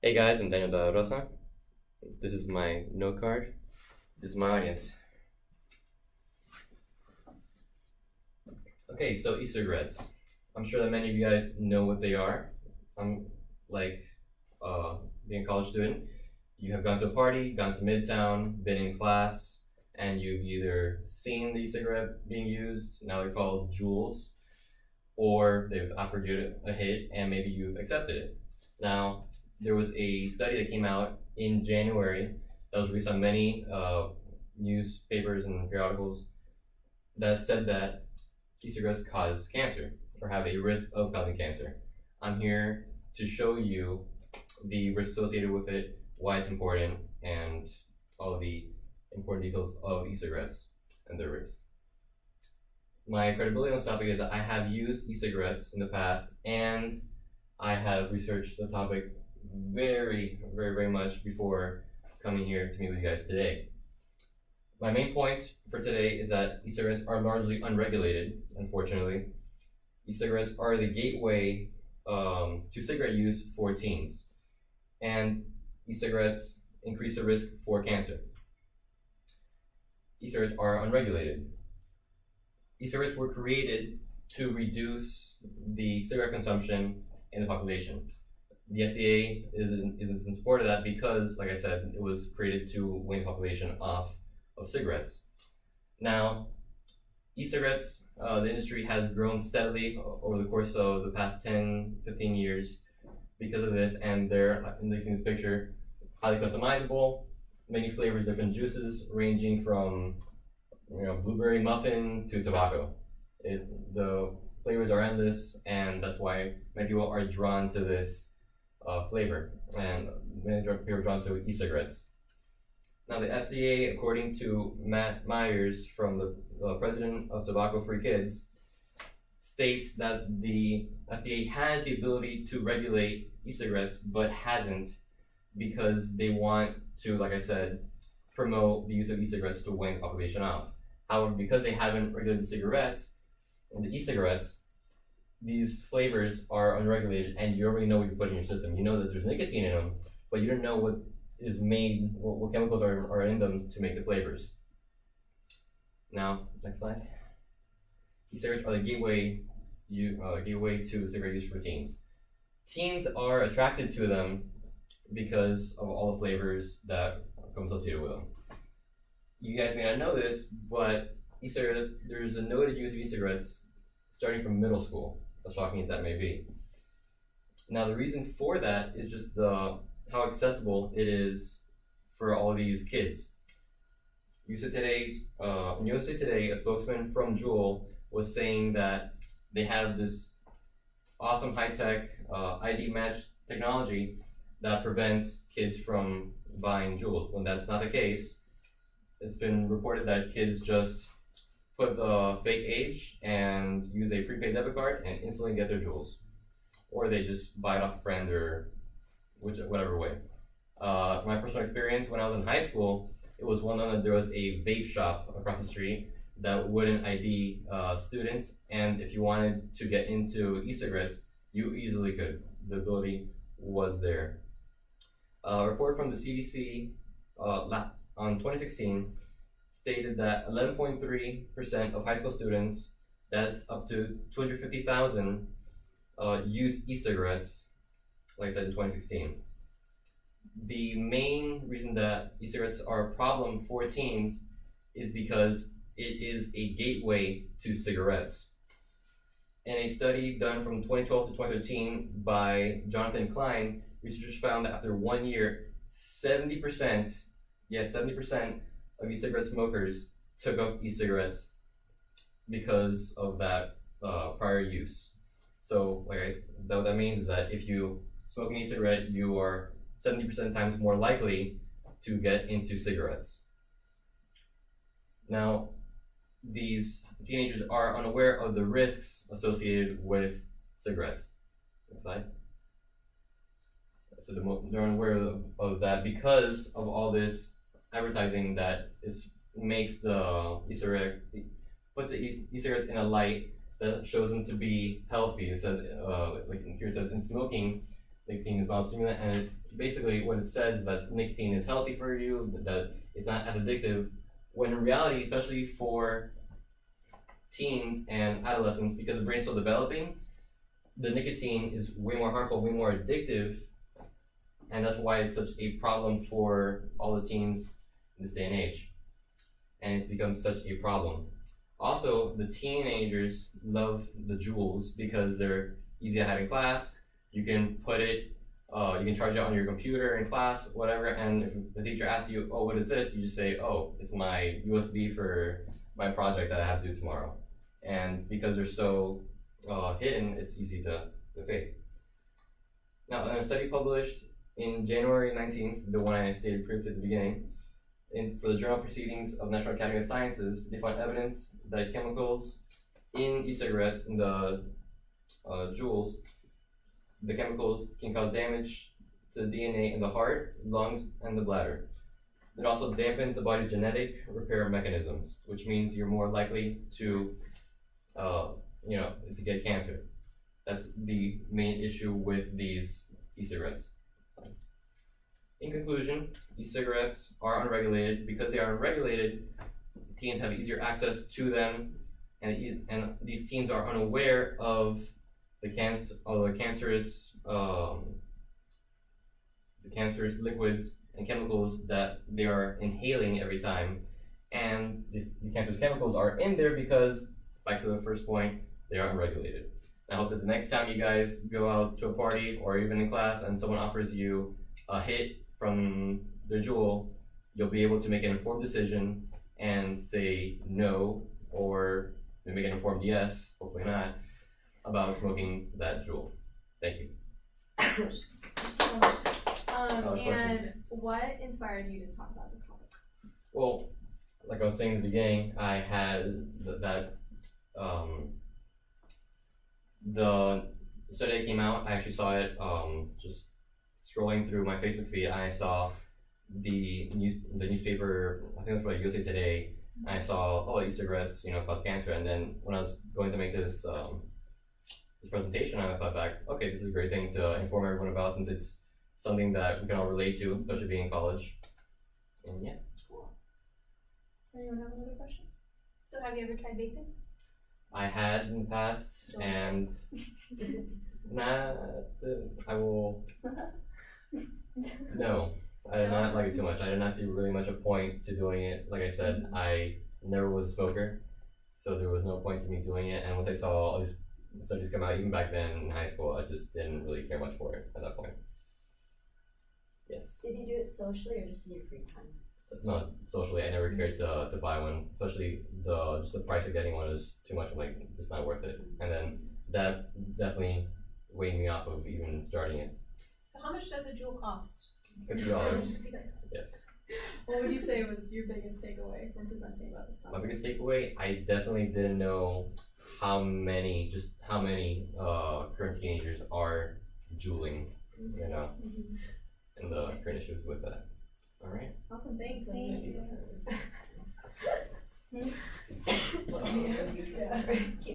Hey guys, I'm Daniel De La Rosa. This is my note card. This is my audience. Okay, so e-cigarettes. I'm sure that many of you guys know what they are. I'm like being a college student. You have gone to a party, gone to Midtown, been in class, and you've either seen the e-cigarette being used, now they're called Juuls, or they've offered you a hit and maybe you've accepted it. Now, there was a study that came out in January that was released on many newspapers and periodicals that said that e-cigarettes cause cancer or have a risk of causing cancer. I'm here to show you the risks associated with it, why it's important, and all of the important details of e-cigarettes and their risks. My credibility on this topic is that I have used e-cigarettes in the past and I have researched the topic very much before coming here to meet with you guys today. My main points for today is that e-cigarettes are largely unregulated, unfortunately. E-cigarettes are the gateway to cigarette use for teens, and e-cigarettes increase the risk for cancer. E-cigarettes are unregulated. E-cigarettes were created to reduce the cigarette consumption in the population. The FDA is in support of that because, like I said, it was created to wean the population off of cigarettes. Now, e-cigarettes, the industry has grown steadily over the course of the past 10, 15 years because of this, and they're, in this picture, highly customizable, many flavors, different juices, ranging from blueberry muffin to tobacco. The flavors are endless, and that's why many people are drawn to this flavor, and many people are drawn to e-cigarettes. Now, the FDA, according to Matt Myers, from the president of Tobacco Free Kids, states that the FDA has the ability to regulate e-cigarettes, but hasn't, because they want to, like I said, promote the use of e-cigarettes to wean the population off. However, because they haven't regulated cigarettes and the e-cigarettes, these flavors are unregulated, and you already know what you put in your system. You know that there's nicotine in them, but you don't know what is made, what chemicals are in them to make the flavors. Now, next slide. E-cigarettes are the gateway to cigarette use for teens. Teens are attracted to them because of all the flavors that come associated with them. You guys may not know this, but there's a noted use of e-cigarettes starting from middle school, as shocking as that may be. Now, the reason for that is just how accessible it is for all these kids. USA Today, a spokesman from Juul was saying that they have this awesome high-tech ID match technology that prevents kids from buying Juuls. When that's not the case, it's been reported that kids just put the fake age and use a prepaid debit card and instantly get their Juuls, or they just buy it off a friend or whatever way. From my personal experience, when I was in high school, it was well known that there was a vape shop across the street that wouldn't ID students, and if you wanted to get into e-cigarettes, you easily could. The ability was there. A report from the CDC on 2016 stated that 11.3% of high school students, that's up to 250,000, use e-cigarettes, like I said, in 2016. The main reason that e-cigarettes are a problem for teens is because it is a gateway to cigarettes. In a study done from 2012 to 2013 by Jonathan Klein, researchers found that after 1 year, 70% of e-cigarette smokers took up e-cigarettes because of that prior use. So, what that means is that if you smoke an e-cigarette, you are 70% times more likely to get into cigarettes. Now, these teenagers are unaware of the risks associated with cigarettes. Next slide. So they're unaware of that because of all this advertising that makes the e-cigarette, puts the e-cigarettes in a light that shows them to be healthy. It says, like here it says, in smoking, nicotine is a mild stimulant, and basically what it says is that nicotine is healthy for you, that it's not as addictive. When in reality, especially for teens and adolescents, because the brain's still developing, the nicotine is way more harmful, way more addictive, and that's why it's such a problem for all the teens in this day and age. And it's become such a problem. Also, the teenagers love the Juuls because they're easy to have in class. You can put it, you can charge it on your computer in class, whatever, and if the teacher asks you, oh, what is this? You just say, oh, it's my USB for my project that I have to do tomorrow. And because they're so hidden, it's easy to fake. Now, in a study published in January 19th, the one I stated previously at the beginning, for the Journal Proceedings of National Academy of Sciences, they found evidence that chemicals in e-cigarettes, in the Juuls, the chemicals can cause damage to the DNA in the heart, lungs, and the bladder. It also dampens the body's genetic repair mechanisms, which means you're more likely to get cancer. That's the main issue with these e-cigarettes. In conclusion, e-cigarettes are unregulated. Because they are unregulated, teens have easier access to them, and these teens are unaware of the cancerous liquids and chemicals that they are inhaling every time. And the cancerous chemicals are in there because, back to the first point, they are unregulated. I hope that the next time you guys go out to a party or even in class and someone offers you a hit from the Juul, you'll be able to make an informed decision and say no, or make an informed yes, hopefully not, about smoking that Juul. Thank you. And what inspired you to talk about this topic? Well, like I was saying in the beginning, I had the study that came out. I actually saw it just scrolling through my Facebook feed. I saw the newspaper. I think it was probably USA Today. I saw, oh, e-cigarettes, cause cancer. And then when I was going to make this presentation, I thought back, okay, this is a great thing to inform everyone about, since it's something that we can all relate to, especially being in college. And yeah. Cool. Anyone have another question? So have you ever tried vaping? I had in the past, and I will. No, I did not like it too much. I did not see really much a point to doing it. Like I said, I never was a smoker, so there was no point to me doing it. And once I saw all these studies come out, even back then in high school, I just didn't really care much for it at that point. Yes. Did you do it socially or just in your free time? Not socially. I never cared to buy one, especially just the price of getting one is too much. I'm like, it's not worth it. And then that definitely weighed me off of even starting it. So how much does a Juul cost? $50. Yes. What would you say was your biggest takeaway from presenting about this topic? My biggest takeaway, I definitely didn't know how many current teenagers are juuling, and the current issues with that. All right. Awesome, thanks. Thank you. Yeah.